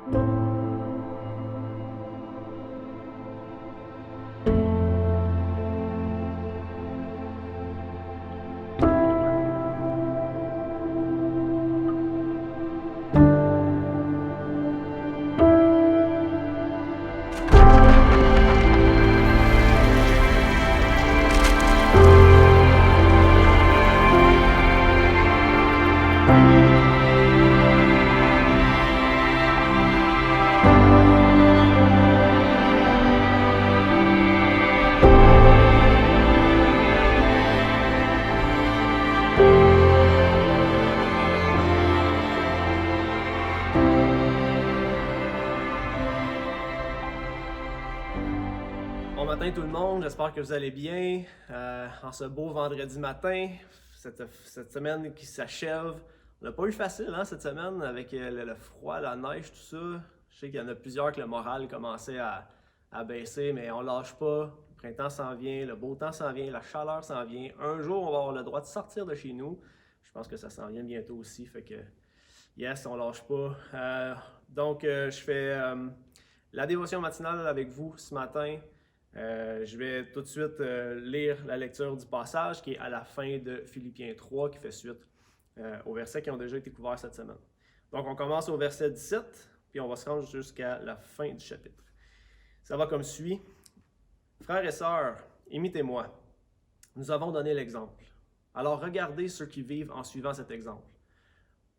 Bon matin tout le monde, j'espère que vous allez bien en ce beau vendredi matin, cette semaine qui s'achève. On n'a pas eu facile cette semaine avec le froid, la neige, tout ça. Je sais qu'il y en a plusieurs que le moral commençait à baisser, mais on lâche pas. Le printemps s'en vient, le beau temps s'en vient, la chaleur s'en vient. Un jour, on va avoir le droit de sortir de chez nous. Je pense que ça s'en vient bientôt aussi, fait que yes, on lâche pas. Donc, je fais la dévotion matinale avec vous ce matin. Je vais tout de suite lire la lecture du passage qui est à la fin de Philippiens 3 qui fait suite aux versets qui ont déjà été couverts cette semaine. Donc on commence au verset 17 puis on va se rendre jusqu'à la fin du chapitre. Ça va comme suit. Frères et sœurs, imitez-moi. Nous avons donné l'exemple. Alors regardez ceux qui vivent en suivant cet exemple.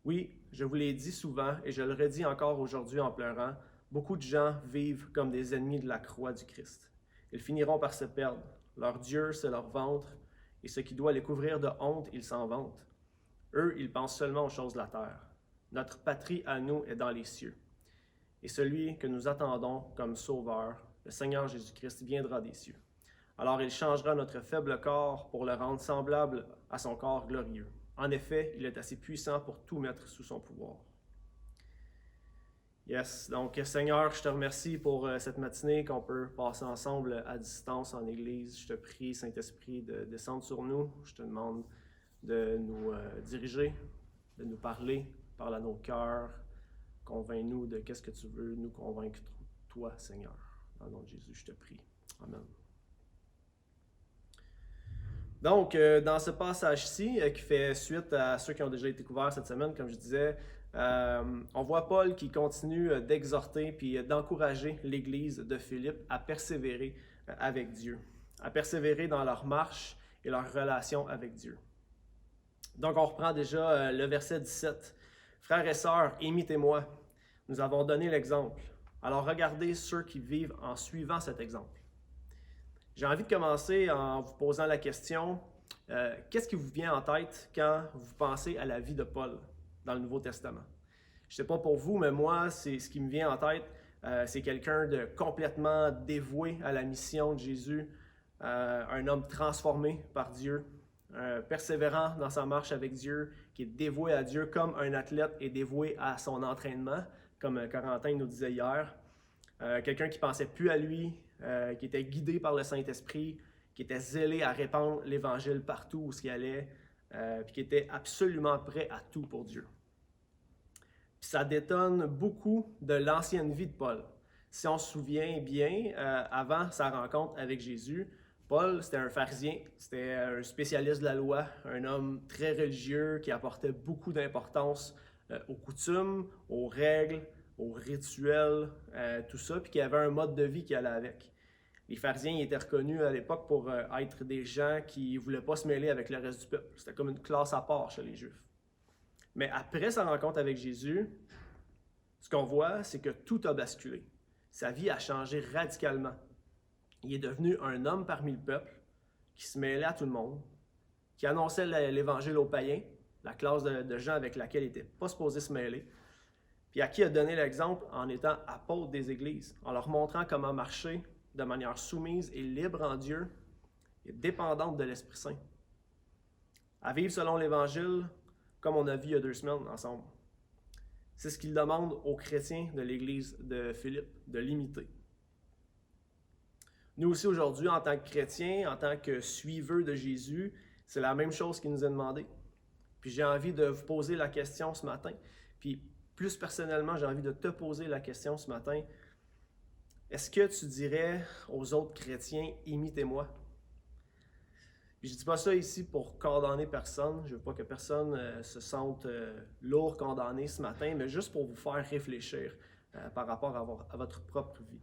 Oui, je vous l'ai dit souvent et je le redis encore aujourd'hui en pleurant, beaucoup de gens vivent comme des ennemis de la croix du Christ. Ils finiront par se perdre. Leur Dieu, c'est leur ventre, et ce qui doit les couvrir de honte, ils s'en vantent. Eux, ils pensent seulement aux choses de la terre. Notre patrie à nous est dans les cieux. Et celui que nous attendons comme sauveur, le Seigneur Jésus-Christ, viendra des cieux. Alors il changera notre faible corps pour le rendre semblable à son corps glorieux. En effet, il est assez puissant pour tout mettre sous son pouvoir. Yes, donc Seigneur, je te remercie pour cette matinée qu'on peut passer ensemble à distance en Église. Je te prie, Saint-Esprit, de descendre sur nous. Je te demande de nous diriger, de nous parler, parle à nos cœurs. Convainc-nous de qu'est-ce que tu veux nous convaincre, toi, Seigneur. Dans le nom de Jésus, je te prie. Amen. Donc, dans ce passage-ci, qui fait suite à ceux qui ont déjà été couverts cette semaine, comme je disais, on voit Paul qui continue d'exhorter puis d'encourager l'Église de Philippe à persévérer avec Dieu, à persévérer dans leur marche et leur relation avec Dieu. Donc, on reprend déjà le verset 17. « Frères et sœurs, imitez-moi. Nous avons donné l'exemple. Alors, regardez ceux qui vivent en suivant cet exemple. » J'ai envie de commencer en vous posant la question, qu'est-ce qui vous vient en tête quand vous pensez à la vie de Paul dans le Nouveau Testament? Je ne sais pas pour vous, mais moi, c'est ce qui me vient en tête. C'est quelqu'un de complètement dévoué à la mission de Jésus, un homme transformé par Dieu, persévérant dans sa marche avec Dieu, qui est dévoué à Dieu comme un athlète est dévoué à son entraînement, comme Corentin nous disait hier. Quelqu'un qui ne pensait plus à lui, qui était guidé par le Saint-Esprit, qui était zélé à répandre l'Évangile partout où il allait, puis qui était absolument prêt à tout pour Dieu. Puis ça détonne beaucoup de l'ancienne vie de Paul. Si on se souvient bien, avant sa rencontre avec Jésus, Paul, c'était un pharisien, c'était un spécialiste de la loi, un homme très religieux qui apportait beaucoup d'importance aux coutumes, aux règles, aux rituels, tout ça, puis qui avait un mode de vie qui allait avec. Les pharisiens étaient reconnus à l'époque pour être des gens qui ne voulaient pas se mêler avec le reste du peuple. C'était comme une classe à part chez les Juifs. Mais après sa rencontre avec Jésus, ce qu'on voit, c'est que tout a basculé. Sa vie a changé radicalement. Il est devenu un homme parmi le peuple qui se mêlait à tout le monde, qui annonçait l'Évangile aux païens, la classe de gens avec laquelle il n'était pas supposé se mêler, puis à qui il a donné l'exemple en étant apôtre des églises, en leur montrant comment marcher de manière soumise et libre en Dieu et dépendante de l'Esprit Saint. À vivre selon l'Évangile, comme on a vu il y a 2 semaines ensemble. C'est ce qu'il demande aux chrétiens de l'Église de Philippe, de l'imiter. Nous aussi aujourd'hui, en tant que chrétiens, en tant que suiveurs de Jésus, c'est la même chose qu'il nous a demandé. Puis j'ai envie de vous poser la question ce matin. Puis plus personnellement, j'ai envie de te poser la question ce matin. Est-ce que tu dirais aux autres chrétiens, imitez-moi? Puis je ne dis pas ça ici pour condamner personne. Je ne veux pas que personne se sente lourd condamné ce matin, mais juste pour vous faire réfléchir par rapport à votre propre vie.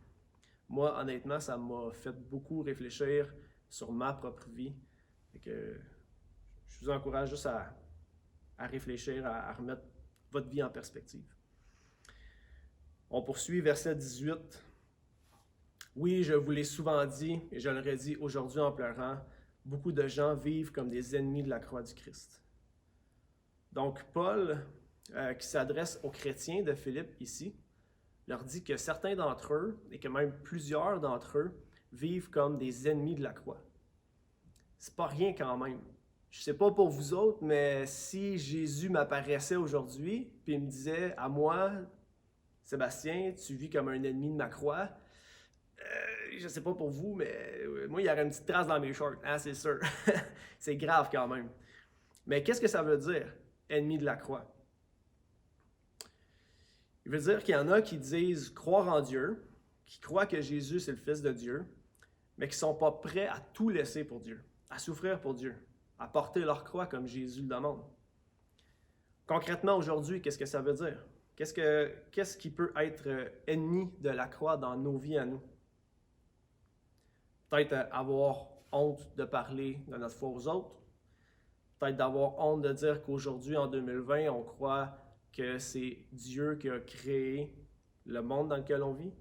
Moi, honnêtement, ça m'a fait beaucoup réfléchir sur ma propre vie. Et que je vous encourage juste à réfléchir, à remettre votre vie en perspective. On poursuit, verset 18. Oui, je vous l'ai souvent dit, et je le redis aujourd'hui en pleurant, beaucoup de gens vivent comme des ennemis de la croix du Christ. Donc, Paul, qui s'adresse aux chrétiens de Philippe ici, leur dit que certains d'entre eux, et que même plusieurs d'entre eux, vivent comme des ennemis de la croix. C'est pas rien quand même. Je sais pas pour vous autres, mais si Jésus m'apparaissait aujourd'hui, puis il me disait à moi, Sébastien, tu vis comme un ennemi de ma croix, je sais pas pour vous, mais moi, il y aurait une petite trace dans mes shorts, hein, c'est sûr. C'est grave quand même. Mais qu'est-ce que ça veut dire, ennemi de la croix? Il veut dire qu'il y en a qui disent croire en Dieu, qui croient que Jésus c'est le Fils de Dieu, mais qui ne sont pas prêts à tout laisser pour Dieu, à souffrir pour Dieu, à porter leur croix comme Jésus le demande. Concrètement, aujourd'hui, qu'est-ce que ça veut dire? Qu'est-ce qui peut être ennemi de la croix dans nos vies à nous? Peut-être avoir honte de parler de notre foi aux autres. Peut-être d'avoir honte de dire qu'aujourd'hui, en 2020, on croit que c'est Dieu qui a créé le monde dans lequel on vit.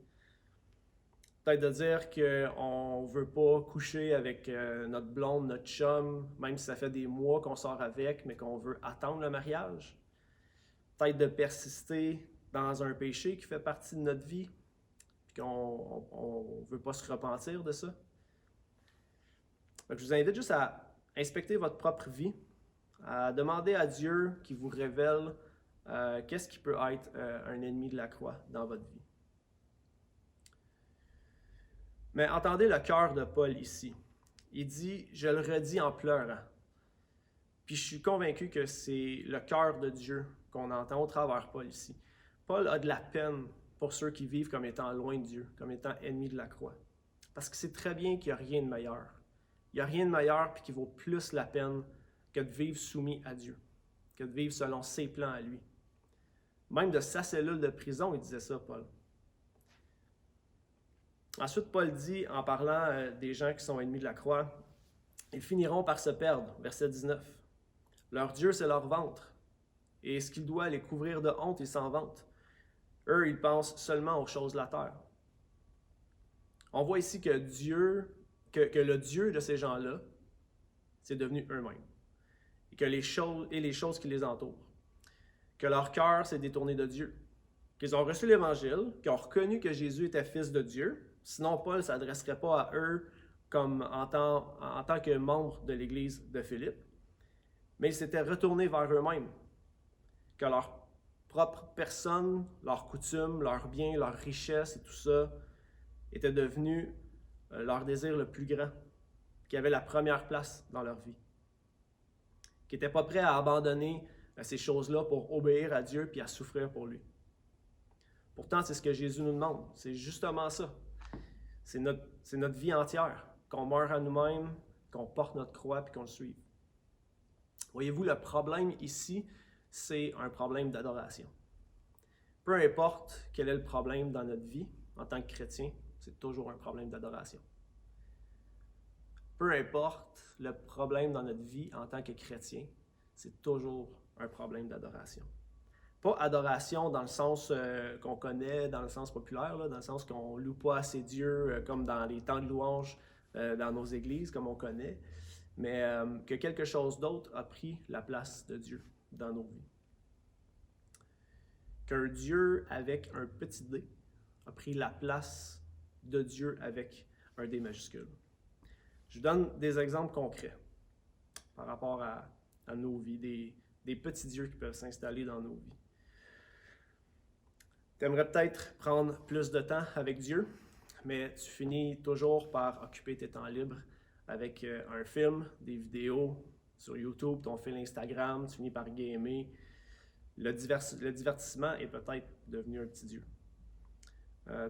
Peut-être de dire qu'on ne veut pas coucher avec notre blonde, notre chum, même si ça fait des mois qu'on sort avec, mais qu'on veut attendre le mariage. Peut-être de persister dans un péché qui fait partie de notre vie, puis qu'on ne veut pas se repentir de ça. Donc, je vous invite juste à inspecter votre propre vie, à demander à Dieu qu'il vous révèle qu'est-ce qui peut être un ennemi de la croix dans votre vie. Mais entendez le cœur de Paul ici. Il dit « Je le redis en pleurant ». Puis je suis convaincu que c'est le cœur de Dieu qu'on entend au travers Paul ici. Paul a de la peine pour ceux qui vivent comme étant loin de Dieu, comme étant ennemis de la croix. Parce que c'est très bien qu'il n'y a rien de meilleur. Il n'y a rien de meilleur puis qui vaut plus la peine que de vivre soumis à Dieu, que de vivre selon ses plans à lui. Même de sa cellule de prison, il disait ça, Paul. Ensuite, Paul dit, en parlant des gens qui sont ennemis de la croix, « Ils finiront par se perdre. » Verset 19. « Leur Dieu, c'est leur ventre. Et ce qu'il doit les couvrir de honte, ils s'en vantent. Eux, ils pensent seulement aux choses de la terre. » On voit ici que le Dieu de ces gens-là, c'est devenu eux-mêmes. Et que les choses qui les entourent. Que leur cœur s'est détourné de Dieu. Qu'ils ont reçu l'Évangile, qu'ils ont reconnu que Jésus était Fils de Dieu. Sinon, Paul ne s'adresserait pas à eux comme en tant que membre de l'Église de Philippe. Mais ils s'étaient retournés vers eux-mêmes. Que leur propre personne, leurs coutumes, leurs biens, leurs richesses et tout ça était devenu leur désir le plus grand, qui avait la première place dans leur vie. Qui n'étaient pas prêts à abandonner ces choses-là pour obéir à Dieu puis à souffrir pour lui. Pourtant, c'est ce que Jésus nous demande. C'est justement ça. C'est notre vie entière, qu'on meure à nous-mêmes, qu'on porte notre croix puis qu'on le suive. Voyez-vous, le problème ici, c'est un problème d'adoration. Peu importe quel est le problème dans notre vie, en tant que chrétien, c'est toujours un problème d'adoration. Peu importe le problème dans notre vie en tant que chrétien, c'est toujours un problème d'adoration. Pas adoration dans le sens qu'on connaît, dans le sens populaire, là, dans le sens qu'on ne loue pas assez Dieu comme dans les temps de louange dans nos églises, comme on connaît, mais que quelque chose d'autre a pris la place de Dieu dans nos vies. Qu'un Dieu avec un petit d a pris la place de Dieu avec un D majuscule. Je vous donne des exemples concrets par rapport à nos vies, des petits dieux qui peuvent s'installer dans nos vies. Tu aimerais peut-être prendre plus de temps avec Dieu, mais tu finis toujours par occuper tes temps libres avec un film, des vidéos sur YouTube, ton fil Instagram, tu finis par gamer, Le divertissement est peut-être devenu un petit Dieu.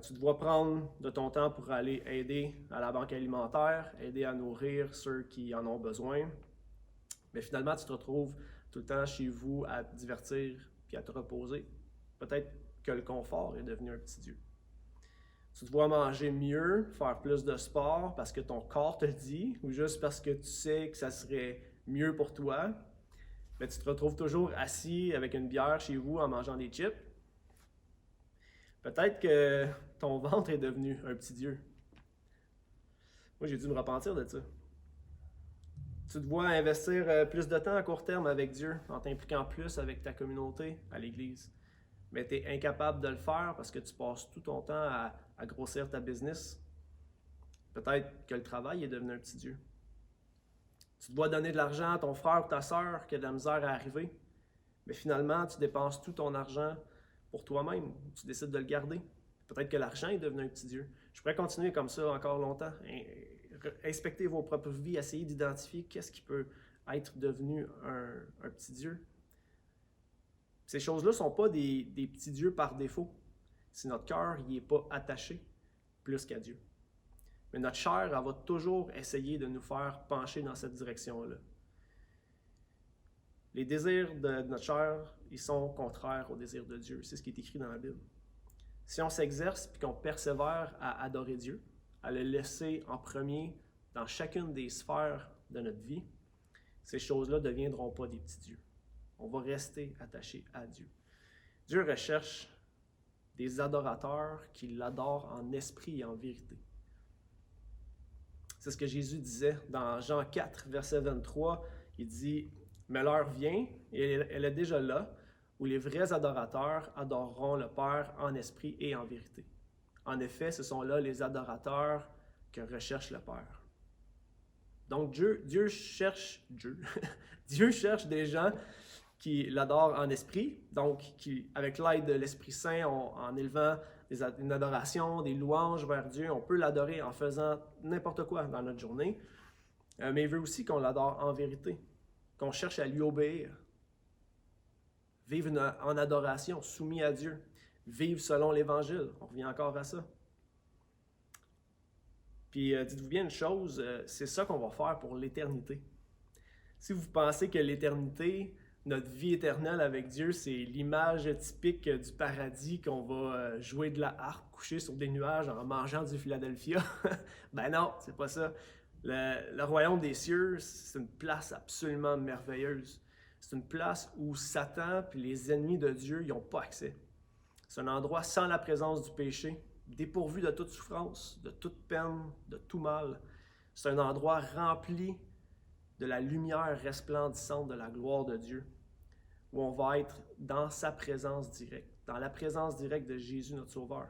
Tu te vois prendre de ton temps pour aller aider à la banque alimentaire, aider à nourrir ceux qui en ont besoin. Mais finalement, tu te retrouves tout le temps chez vous à te divertir puis à te reposer. Peut-être que le confort est devenu un petit Dieu. Tu te vois manger mieux, faire plus de sport parce que ton corps te le dit ou juste parce que tu sais que ça serait mieux pour toi. Mais tu te retrouves toujours assis avec une bière chez vous en mangeant des chips. Peut-être que ton ventre est devenu un petit Dieu. Moi, j'ai dû me repentir de ça. Tu te vois investir plus de temps à court terme avec Dieu, en t'impliquant plus avec ta communauté, à l'Église. Mais tu es incapable de le faire parce que tu passes tout ton temps à grossir ta business. Peut-être que le travail est devenu un petit Dieu. Tu te dois donner de l'argent à ton frère ou ta sœur qui a de la misère à arriver. Mais finalement, tu dépenses tout ton argent pour toi-même. Tu décides de le garder. Peut-être que l'argent est devenu un petit Dieu. Je pourrais continuer comme ça encore longtemps. Inspectez vos propres vies, essayez d'identifier qu'est-ce qui peut être devenu un petit Dieu. Ces choses-là ne sont pas des petits dieux par défaut. Si notre cœur n'y est pas attaché plus qu'à Dieu. Mais notre chair, elle va toujours essayer de nous faire pencher dans cette direction-là. Les désirs de notre chair, ils sont contraires aux désirs de Dieu. C'est ce qui est écrit dans la Bible. Si on s'exerce et qu'on persévère à adorer Dieu, à le laisser en premier dans chacune des sphères de notre vie, ces choses-là ne deviendront pas des petits dieux. On va rester attaché à Dieu. Dieu recherche des adorateurs qui l'adorent en esprit et en vérité. C'est ce que Jésus disait dans Jean 4, verset 23. Il dit « Mais l'heure vient, et elle est déjà là, où les vrais adorateurs adoreront le Père en esprit et en vérité. En effet, ce sont là les adorateurs que recherche le Père. » Donc Dieu cherche des gens qui l'adorent en esprit, donc qui, avec l'aide de l'Esprit Saint, en élevant une adoration, des louanges vers Dieu, on peut l'adorer en faisant n'importe quoi dans notre journée. Mais il veut aussi qu'on l'adore en vérité, qu'on cherche à lui obéir, vivre en adoration, soumis à Dieu, vivre selon l'Évangile. On revient encore à ça. Puis dites-vous bien une chose, c'est ça qu'on va faire pour l'éternité. Si vous pensez que l'éternité, notre vie éternelle avec Dieu, c'est l'image typique du paradis qu'on va jouer de la harpe, coucher sur des nuages en mangeant du Philadelphia, ben non, c'est pas ça. Le royaume des cieux, c'est une place absolument merveilleuse. C'est une place où Satan et les ennemis de Dieu n'ont pas accès. C'est un endroit sans la présence du péché, dépourvu de toute souffrance, de toute peine, de tout mal. C'est un endroit rempli de la lumière resplendissante de la gloire de Dieu, où on va être dans sa présence directe, dans la présence directe de Jésus, notre Sauveur.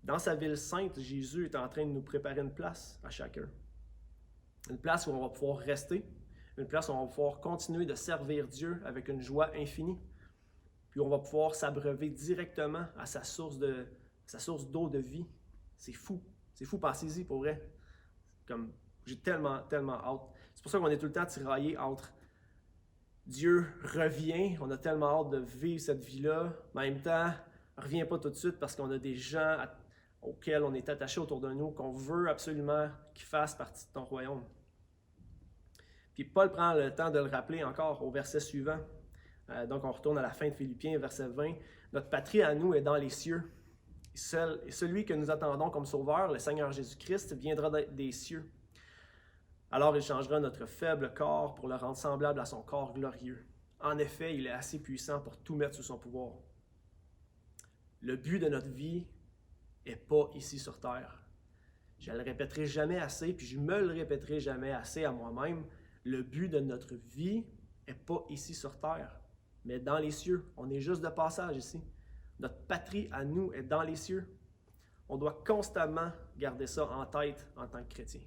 Dans sa ville sainte, Jésus est en train de nous préparer une place à chacun. Une place où on va pouvoir rester, une place où on va pouvoir continuer de servir Dieu avec une joie infinie. Puis on va pouvoir s'abreuver directement à sa source d'eau de vie. C'est fou, pensez-y pour vrai. Comme, j'ai tellement hâte. C'est pour ça qu'on est tout le temps tiraillé entre Dieu revient, on a tellement hâte de vivre cette vie-là, mais en même temps, revient pas tout de suite parce qu'on a des gens auxquels on est attaché autour de nous, qu'on veut absolument qu'ils fassent partie de ton royaume. Puis Paul prend le temps de le rappeler encore au verset suivant. Donc on retourne à la fin de Philippiens, verset 20. Notre patrie à nous est dans les cieux. Et celui que nous attendons comme sauveur, le Seigneur Jésus-Christ, viendra des cieux. Alors il changera notre faible corps pour le rendre semblable à son corps glorieux. En effet, il est assez puissant pour tout mettre sous son pouvoir. Le but de notre vie n'est pas ici sur terre. Je ne le répéterai jamais assez, puis je me le répéterai jamais assez à moi-même. Le but de notre vie n'est pas ici sur terre, mais dans les cieux. On est juste de passage ici. Notre patrie à nous est dans les cieux. On doit constamment garder ça en tête en tant que chrétien.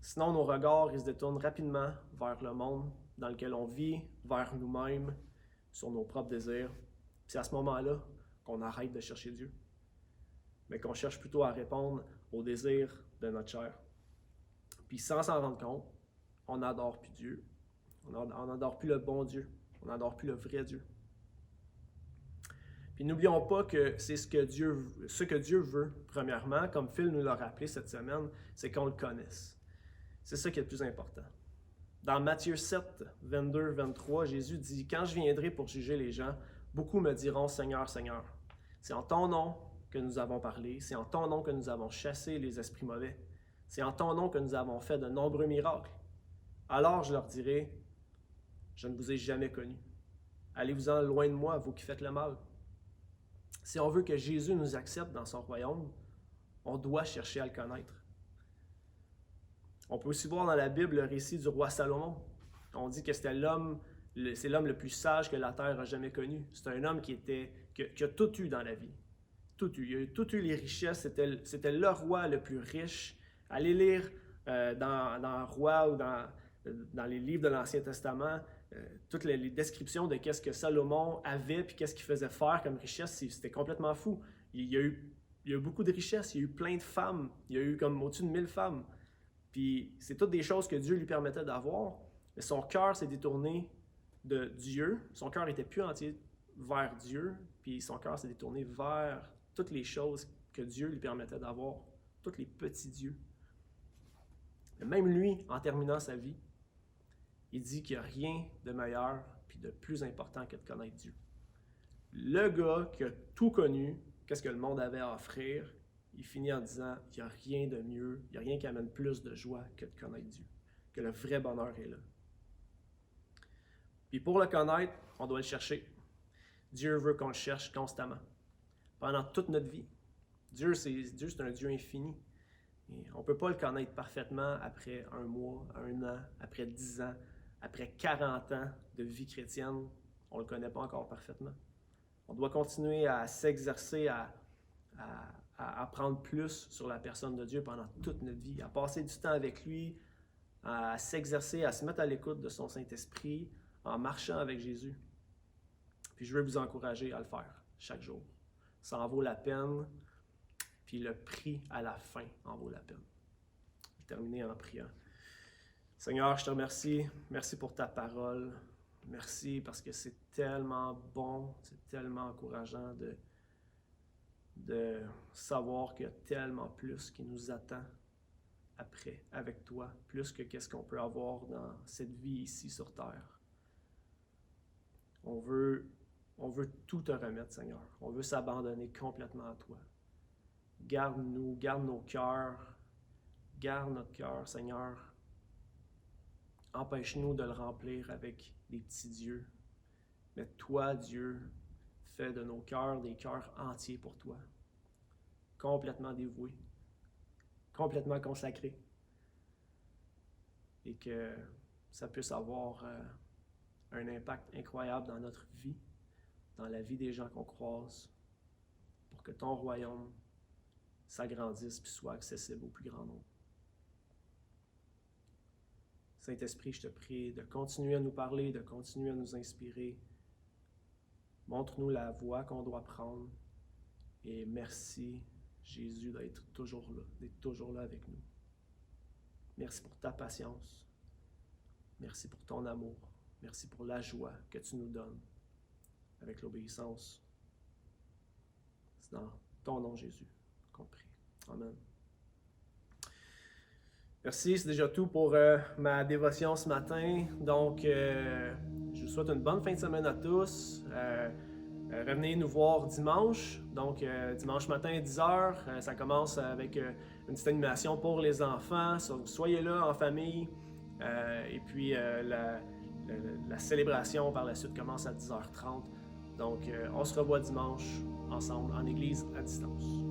Sinon, nos regards ils se détournent rapidement vers le monde dans lequel on vit, vers nous-mêmes, sur nos propres désirs. C'est à ce moment-là qu'on arrête de chercher Dieu, mais qu'on cherche plutôt à répondre aux désirs de notre chair. Puis sans s'en rendre compte, on n'adore plus Dieu. On n'adore plus le bon Dieu. On n'adore plus le vrai Dieu. Puis n'oublions pas que c'est ce que Dieu veut, premièrement, comme Phil nous l'a rappelé cette semaine, c'est qu'on le connaisse. C'est ça qui est le plus important. Dans Matthieu 7, 22, 23, Jésus dit « Quand je viendrai pour juger les gens, beaucoup me diront « Seigneur, Seigneur, c'est en ton nom que nous avons parlé, c'est en ton nom que nous avons chassé les esprits mauvais, c'est en ton nom que nous avons fait de nombreux miracles. Alors je leur dirai « Je ne vous ai jamais connus. Allez-vous-en loin de moi, vous qui faites le mal. » Si on veut que Jésus nous accepte dans son royaume, on doit chercher à le connaître. On peut aussi voir dans la Bible le récit du roi Salomon. On dit que c'est l'homme le plus sage que la terre a jamais connu. C'est un homme qui a tout eu dans la vie. Tout eu. Il a tout eu les richesses. C'était le roi le plus riche. Allez lire dans Roi ou dans les livres de l'Ancien Testament, toutes les descriptions de qu'est-ce que Salomon avait puis qu'est-ce qu'il faisait faire comme richesse, c'était complètement fou. Il y a eu beaucoup de richesses, il y a eu plein de femmes, il y a eu comme au-dessus de 1000 femmes. Puis c'est toutes des choses que Dieu lui permettait d'avoir, mais son cœur s'est détourné de Dieu. Son cœur n'était plus entier vers Dieu, puis son cœur s'est détourné vers toutes les choses que Dieu lui permettait d'avoir, tous les petits dieux. Mais même lui, en terminant sa vie, il dit qu'il n'y a rien de meilleur puis de plus important que de connaître Dieu. Le gars qui a tout connu, qu'est-ce que le monde avait à offrir, il finit en disant qu'il n'y a rien de mieux, il n'y a rien qui amène plus de joie que de connaître Dieu, que le vrai bonheur est là. Puis pour le connaître, on doit le chercher. Dieu veut qu'on le cherche constamment, pendant toute notre vie. Dieu, c'est un Dieu infini. Et on ne peut pas le connaître parfaitement après un mois, un an, après 10 ans, après 40 ans de vie chrétienne. On ne le connaît pas encore parfaitement. On doit continuer à s'exercer, à apprendre plus sur la personne de Dieu pendant toute notre vie, à passer du temps avec lui, à s'exercer, à se mettre à l'écoute de son Saint-Esprit en marchant avec Jésus. Puis je veux vous encourager à le faire chaque jour. Ça en vaut la peine. Puis le prix à la fin en vaut la peine. Je vais terminer en priant. Seigneur, je te remercie. Merci pour ta parole. Merci parce que c'est tellement bon, c'est tellement encourageant de savoir qu'il y a tellement plus qui nous attend après, avec toi, plus que qu'est-ce qu'on peut avoir dans cette vie ici sur terre. On veut tout te remettre, Seigneur. On veut s'abandonner complètement à toi. Garde-nous, garde nos cœurs, garde notre cœur, Seigneur. Empêche-nous de le remplir avec des petits dieux. Mais toi, Dieu, fais de nos cœurs des cœurs entiers pour toi. Complètement dévoués, complètement consacrés. Et que ça puisse avoir un impact incroyable dans notre vie, dans la vie des gens qu'on croise, pour que ton royaume s'agrandisse et soit accessible au plus grand nombre. Saint-Esprit, je te prie de continuer à nous parler, de continuer à nous inspirer. Montre-nous la voie qu'on doit prendre. Et merci, Jésus, d'être toujours là avec nous. Merci pour ta patience. Merci pour ton amour. Merci pour la joie que tu nous donnes avec l'obéissance. C'est dans ton nom, Jésus, qu'on prie. Amen. Merci, c'est déjà tout pour ma dévotion ce matin. Donc, je vous souhaite une bonne fin de semaine à tous. Revenez nous voir dimanche. Donc, dimanche matin à 10h, ça commence avec une petite animation pour les enfants. Soyez là en famille. Et puis, la célébration par la suite commence à 10h30. Donc, on se revoit dimanche ensemble en église à distance.